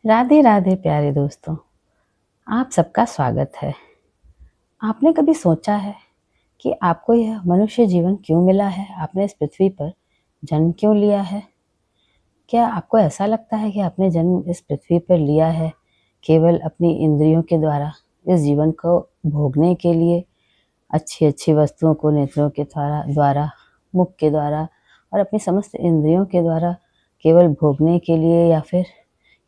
राधे राधे प्यारे दोस्तों, आप सबका स्वागत है। आपने कभी सोचा है कि आपको यह मनुष्य जीवन क्यों मिला है? आपने इस पृथ्वी पर जन्म क्यों लिया है? क्या आपको ऐसा लगता है कि आपने जन्म इस पृथ्वी पर लिया है केवल अपनी इंद्रियों के द्वारा, इस जीवन को भोगने के लिए, अच्छी-अच्छी वस्तुओं को नेत्रों के द्वारा, मुख के द्वारा और अपनी समस्त इंद्रियों के द्वारा केवल भोगने के लिए, या फिर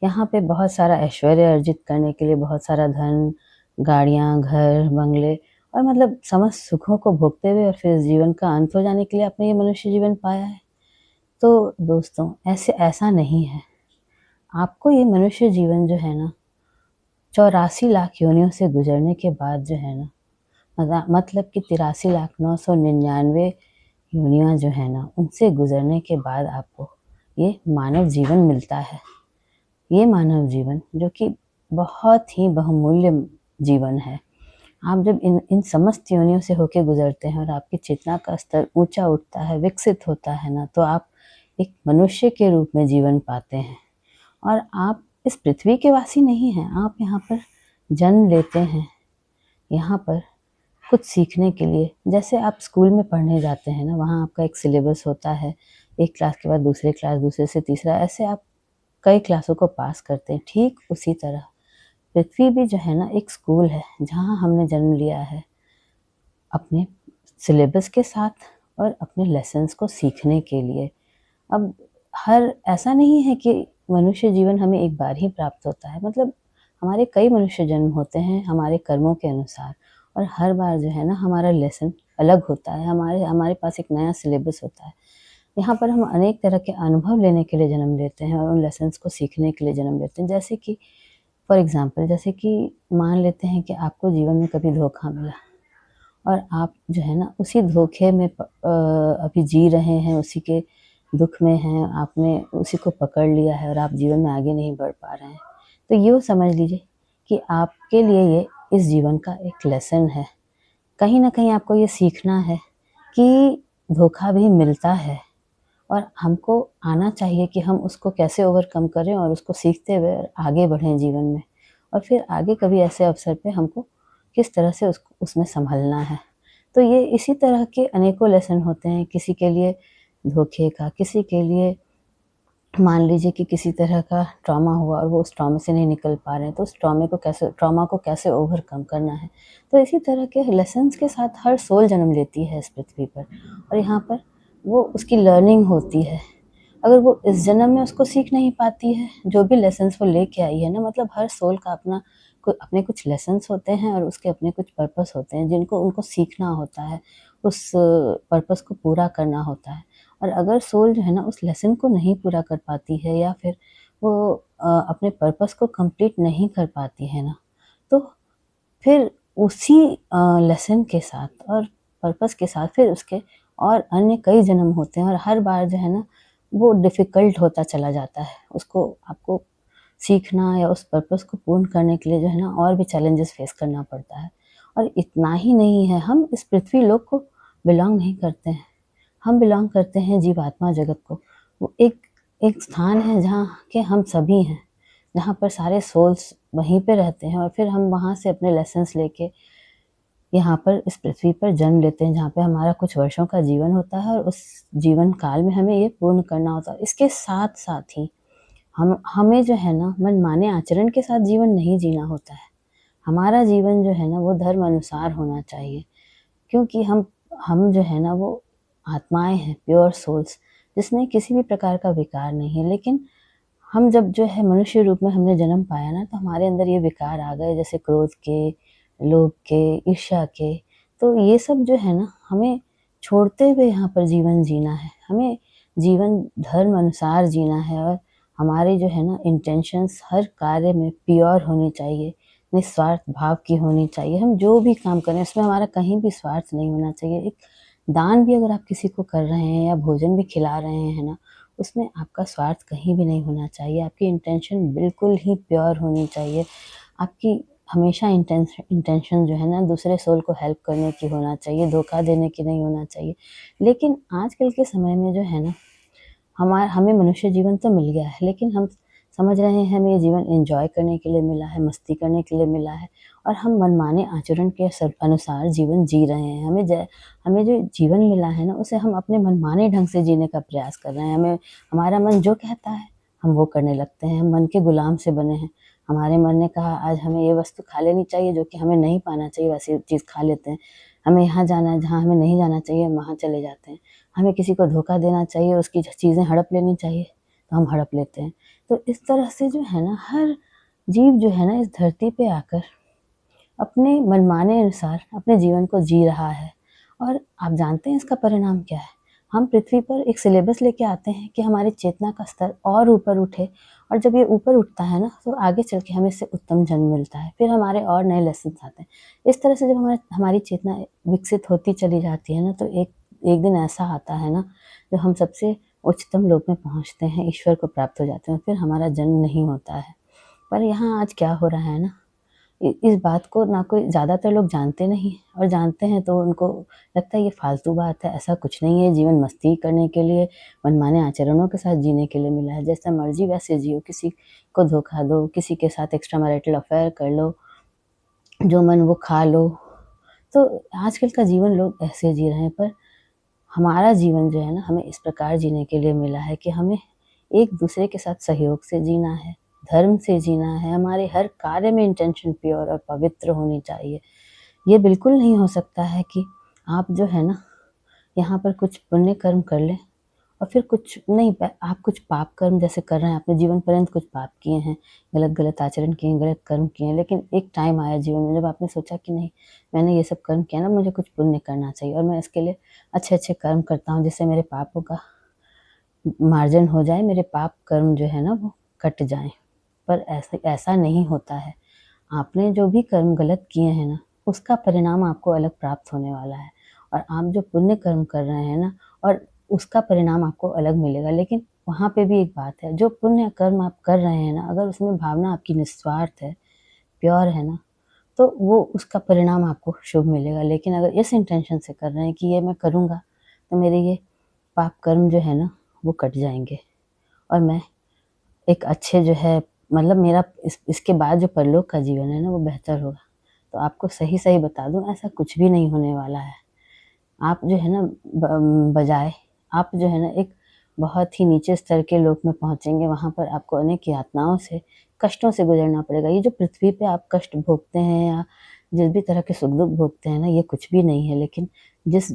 यहाँ पे बहुत सारा ऐश्वर्य अर्जित करने के लिए, बहुत सारा धन, गाड़ियाँ, घर, बंगले और मतलब समस्त सुखों को भोगते हुए और फिर इस जीवन का अंत हो जाने के लिए आपने ये मनुष्य जीवन पाया है? तो दोस्तों, ऐसा नहीं है। आपको ये मनुष्य जीवन जो है ना, 84 लाख योनियों से गुजरने के बाद जो है ना, मतलब कि 83,999 योनियाँ जो है ना, उनसे गुजरने के बाद आपको ये मानव जीवन मिलता है। ये मानव जीवन जो कि बहुत ही बहुमूल्य जीवन है। आप जब इन समस्त योनियों से होके गुजरते हैं और आपकी चेतना का स्तर ऊँचा उठता है, विकसित होता है ना, तो आप एक मनुष्य के रूप में जीवन पाते हैं। और आप इस पृथ्वी के वासी नहीं हैं, आप यहाँ पर जन्म लेते हैं, यहाँ पर कुछ सीखने के लिए। जैसे आप स्कूल में पढ़ने जाते हैं ना, वहाँ आपका एक सिलेबस होता है, एक क्लास के बाद दूसरी क्लास, दूसरे से तीसरा, ऐसे आप कई क्लासों को पास करते हैं। ठीक उसी तरह पृथ्वी भी जो है ना एक स्कूल है, जहाँ हमने जन्म लिया है अपने सिलेबस के साथ और अपने लेसन्स को सीखने के लिए। अब ऐसा नहीं है कि मनुष्य जीवन हमें एक बार ही प्राप्त होता है, मतलब हमारे कई मनुष्य जन्म होते हैं हमारे कर्मों के अनुसार, और हर बार जो है ना हमारा लेसन अलग होता है, हमारे पास एक नया सिलेबस होता है। यहाँ पर हम अनेक तरह के अनुभव लेने के लिए जन्म लेते हैं और उन लेसन्स को सीखने के लिए जन्म लेते हैं। जैसे कि फॉर एग्ज़ाम्पल, जैसे कि मान लेते हैं कि आपको जीवन में कभी धोखा मिला और आप जो है ना उसी धोखे में अभी जी रहे हैं, उसी के दुःख में हैं, आपने उसी को पकड़ लिया है और आप जीवन में आगे नहीं बढ़ पा रहे हैं। तो यूँ समझ लीजिए कि आपके लिए ये इस जीवन का एक लेसन है। कहीं न कहीं आपको ये सीखना है कि धोखा भी मिलता है और हमको आना चाहिए कि हम उसको कैसे ओवरकम करें और उसको सीखते हुए आगे बढ़ें जीवन में। और फिर आगे कभी ऐसे अवसर पे हमको किस तरह से उसमें सँभलना है। तो ये इसी तरह के अनेकों लेसन होते हैं, किसी के लिए धोखे का, किसी के लिए मान लीजिए कि किसी तरह का ट्रॉमा हुआ और वो उस ट्रॉमा से नहीं निकल पा रहे हैं, तो उस ट्रॉमा को कैसे ओवरकम करना है। तो इसी तरह के लेसन्स के साथ हर सोल जन्म लेती है इस पृथ्वी पर, और यहाँ पर वो उसकी लर्निंग होती है। अगर वो इस जन्म में उसको सीख नहीं पाती है, जो भी लेसन्स वो लेके आई है ना, मतलब हर सोल का अपने कुछ लेसन्स होते हैं और उसके अपने कुछ पर्पस होते हैं, जिनको उनको सीखना होता है, उस पर्पस को पूरा करना होता है। और अगर सोल जो है ना उस लेसन को नहीं पूरा कर पाती है, या फिर वो अपने पर्पस को कंप्लीट नहीं कर पाती है ना, तो फिर उसी लेसन के साथ और पर्पस के साथ फिर उसके और अन्य कई जन्म होते हैं, और हर बार जो है ना वो डिफ़िकल्ट होता चला जाता है। उसको आपको सीखना या उस पर्पस को पूर्ण करने के लिए जो है ना और भी चैलेंजेस फेस करना पड़ता है। और इतना ही नहीं है, हम इस पृथ्वी लोक को बिलॉन्ग नहीं करते हैं, हम बिलॉन्ग करते हैं जीवात्मा जगत को। वो एक एक स्थान है जहाँ के हम सभी हैं, जहाँ पर सारे सोल्स वहीं पे रहते हैं, और फिर हम वहाँ से अपने लेसन्स लेके यहाँ पर इस पृथ्वी पर जन्म लेते हैं, जहाँ पे हमारा कुछ वर्षों का जीवन होता है और उस जीवन काल में हमें ये पूर्ण करना होता है। इसके साथ-साथ ही हमें जो है ना मनमाने आचरण के साथ जीवन नहीं जीना होता है। हमारा जीवन जो है ना वो धर्म अनुसार होना चाहिए, क्योंकि हम जो है ना वो आत्माएँ हैं, प्योर सोल्स, जिसमें किसी भी प्रकार का विकार नहीं है। लेकिन हम जब जो है मनुष्य रूप में हमने जन्म पाया ना, तो हमारे अंदर ये विकार आ गए, जैसे क्रोध के, लोभ के, ईर्ष्या के। तो ये सब जो है ना हमें छोड़ते हुए यहाँ पर जीवन जीना है। हमें जीवन धर्म अनुसार जीना है, और हमारे जो है ना इंटेंशंस हर कार्य में प्योर होनी चाहिए, निस्वार्थ भाव की होनी चाहिए। हम जो भी काम करें उसमें हमारा कहीं भी स्वार्थ नहीं होना चाहिए। एक दान भी अगर आप किसी को कर रहे हैं या भोजन भी खिला रहे हैं ना, उसमें आपका स्वार्थ कहीं भी नहीं होना चाहिए। आपकी इंटेंशन बिल्कुल ही प्योर होनी चाहिए। आपकी हमेशा इंटेंशन जो है ना दूसरे सोल को हेल्प करने की होना चाहिए, धोखा देने की नहीं होना चाहिए। लेकिन आजकल के समय में जो है ना हमें मनुष्य जीवन तो मिल गया है, लेकिन हम समझ रहे हैं हमें ये जीवन एन्जॉय करने के लिए मिला है, मस्ती करने के लिए मिला है और हम मनमाने आचरण के अनुसार जीवन जी रहे हैं। हमें जो जीवन मिला है ना, उसे हम अपने मनमाने ढंग से जीने का प्रयास कर रहे हैं। हमारा मन जो कहता है, हम वो करने लगते हैं। हम मन के गुलाम से बने हैं। हमारे मन ने कहा आज हमें ये वस्तु खा लेनी चाहिए जो कि हमें नहीं पाना चाहिए, वैसी चीज़ खा लेते हैं। हमें यहाँ जाना है जहाँ हमें नहीं जाना चाहिए, वहाँ चले जाते हैं। हमें किसी को धोखा देना चाहिए, उसकी चीज़ें हड़प लेनी चाहिए, तो हम हड़प लेते हैं। तो इस तरह से जो है ना, हर जीव जो है ना इस धरती पे आकर अपने मनमाने अनुसार अपने जीवन को जी रहा है। और आप जानते हैं इसका परिणाम क्या है? हम पृथ्वी पर एक सिलेबस लेके आते हैं कि हमारी चेतना का स्तर और ऊपर उठे, और जब ये ऊपर उठता है ना, तो आगे चल के हमें इससे उत्तम जन्म मिलता है। फिर हमारे और नए लेसन्स आते हैं। इस तरह से जब हमारी चेतना विकसित होती चली जाती है ना, तो एक एक दिन ऐसा आता है ना, जब हम सबसे उच्चतम लोक में पहुँचते हैं, ईश्वर को प्राप्त हो जाते हैं, फिर हमारा जन्म नहीं होता है। पर यहाँ आज क्या हो रहा है ना, इस बात को ना कोई ज़्यादातर लोग जानते नहीं, और जानते हैं तो उनको लगता है ये फालतू बात है, ऐसा कुछ नहीं है। जीवन मस्ती करने के लिए, मनमाने आचरणों के साथ जीने के लिए मिला है। जैसा मर्जी वैसे जियो, किसी को धोखा दो, किसी के साथ एक्स्ट्रा मैरिटल अफेयर कर लो, जो मन वो खा लो। तो आजकल का जीवन लोग ऐसे जी रहे हैं, पर हमारा जीवन जो है ना, हमें इस प्रकार जीने के लिए मिला है कि हमें एक दूसरे के साथ सहयोग से जीना है, धर्म से जीना है। हमारे हर कार्य में इंटेंशन प्योर और पवित्र होनी चाहिए। ये बिल्कुल नहीं हो सकता है कि आप जो है ना, यहाँ पर कुछ पुण्य कर्म कर लें और फिर कुछ नहीं, आप कुछ पाप कर्म जैसे कर रहे हैं, आपने जीवन पर्यंत कुछ पाप किए हैं, गलत आचरण किए हैं, गलत कर्म किए हैं, लेकिन एक टाइम आया जीवन में जब आपने सोचा कि नहीं, मैंने ये सब कर्म किया ना, मुझे कुछ पुण्य करना चाहिए और मैं इसके लिए अच्छे कर्म करता हूँ, जिससे मेरे पापों का मार्जन हो जाए, मेरे पाप कर्म जो है ना वो कट जाएँ। पर ऐसा नहीं होता है। आपने जो भी कर्म गलत किए हैं ना, उसका परिणाम आपको अलग प्राप्त होने वाला है, और आप जो पुण्य कर्म कर रहे हैं ना, और उसका परिणाम आपको अलग मिलेगा। लेकिन वहाँ पे भी एक बात है, जो पुण्य कर्म आप कर रहे हैं ना, अगर उसमें भावना आपकी निस्वार्थ है, प्योर है ना, तो वो उसका परिणाम आपको शुभ मिलेगा। लेकिन अगर इस इंटेंशन से कर रहे हैं कि ये मैं करूँगा, तो मेरे ये पाप कर्म जो है ना, वो कट जाएँगे और मैं एक अच्छे जो है, मतलब मेरा इसके बाद जो परलोक का जीवन है ना, वो बेहतर होगा। तो आपको सही बता दूँ, ऐसा कुछ भी नहीं होने वाला है। आप जो है ना, बजाय आप जो है ना, एक बहुत ही नीचे स्तर के लोक में पहुँचेंगे, वहाँ पर आपको अनेक यातनाओं से, कष्टों से गुज़रना पड़ेगा। ये जो पृथ्वी पे आप कष्ट भोगते हैं या जिस भी तरह के सुख-दुःख भोगते हैं ना, ये कुछ भी नहीं है। लेकिन जिस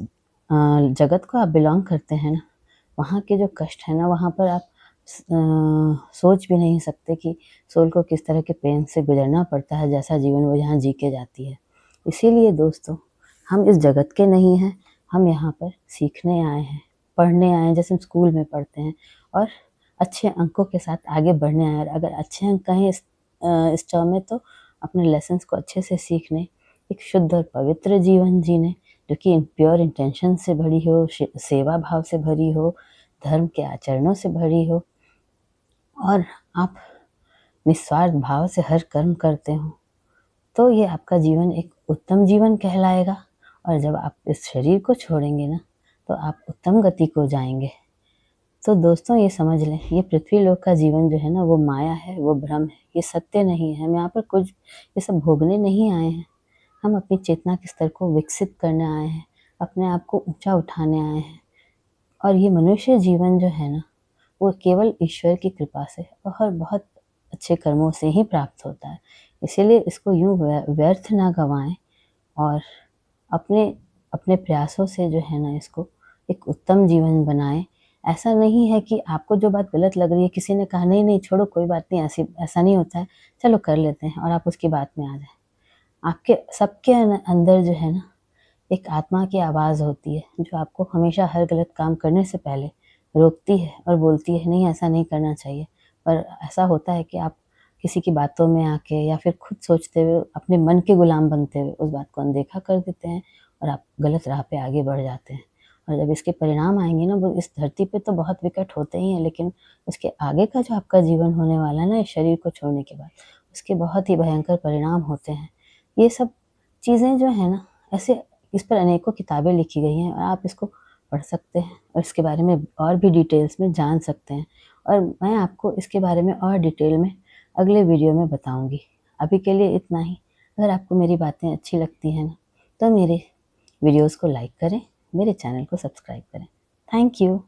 जगत को आप बिलॉन्ग करते हैं ना, वहाँ के जो कष्ट है ना, वहाँ पर आप सोच भी नहीं सकते कि सोल को किस तरह के पेन से गुज़रना पड़ता है, जैसा जीवन वो यहाँ जी के जाती है। इसीलिए दोस्तों, हम इस जगत के नहीं हैं, हम यहाँ पर सीखने आए हैं, पढ़ने आए हैं, जैसे हम स्कूल में पढ़ते हैं, और अच्छे अंकों के साथ आगे बढ़ने आए हैं। और अगर अच्छे अंक कहें इस टर्म में, तो अपने लेसन्स को अच्छे से सीखने, एक शुद्ध और पवित्र जीवन जीने, जो कि प्योर इंटेंशन से भरी हो, सेवा भाव से भरी हो, धर्म के आचरणों से भरी हो, और आप निस्वार्थ भाव से हर कर्म करते हो, तो ये आपका जीवन एक उत्तम जीवन कहलाएगा। और जब आप इस शरीर को छोड़ेंगे ना, तो आप उत्तम गति को जाएँगे। तो दोस्तों, ये समझ लें, ये पृथ्वी लोक का जीवन जो है ना, वो माया है, वो भ्रम है, ये सत्य नहीं है। हम यहाँ पर कुछ ये सब भोगने नहीं आए हैं। हम अपनी चेतना के स्तर को विकसित करने आए हैं, अपने आप को ऊँचा उठाने आए हैं। और ये मनुष्य जीवन जो है ना, वो केवल ईश्वर की कृपा से और बहुत अच्छे कर्मों से ही प्राप्त होता है। इसीलिए इसको यूँ व्यर्थ ना गँवाएँ, और अपने अपने प्रयासों से जो है ना, इसको एक उत्तम जीवन बनाएँ। ऐसा नहीं है कि आपको जो बात गलत लग रही है, किसी ने कहा नहीं छोड़ो, कोई बात नहीं, ऐसा नहीं होता है, चलो कर लेते हैं, और आप उसकी बात में आ जाएँ। आपके सबके अंदर जो है ना, एक आत्मा की आवाज़ होती है, जो आपको हमेशा हर गलत काम करने से पहले रोकती है और बोलती है, नहीं ऐसा नहीं करना चाहिए। पर ऐसा होता है कि आप किसी की बातों में आके, या फिर खुद सोचते हुए, अपने मन के गुलाम बनते हुए उस बात को अनदेखा कर देते हैं, और आप गलत राह पे आगे बढ़ जाते हैं। और जब इसके परिणाम आएँगे ना, वो इस धरती पे तो बहुत विकट होते ही हैं, लेकिन उसके आगे का जो आपका जीवन होने वाला है ना, इस शरीर को छोड़ने के बाद, उसके बहुत ही भयंकर परिणाम होते हैं। ये सब चीज़ें जो हैं ना, ऐसे इस पर अनेकों किताबें लिखी गई हैं, और आप इसको पढ़ सकते हैं और इसके बारे में और भी डिटेल्स में जान सकते हैं। और मैं आपको इसके बारे में और डिटेल में अगले वीडियो में बताऊंगी। अभी के लिए इतना ही। अगर आपको मेरी बातें अच्छी लगती हैं ना, तो मेरे वीडियोस को लाइक करें, मेरे चैनल को सब्सक्राइब करें। Thank you.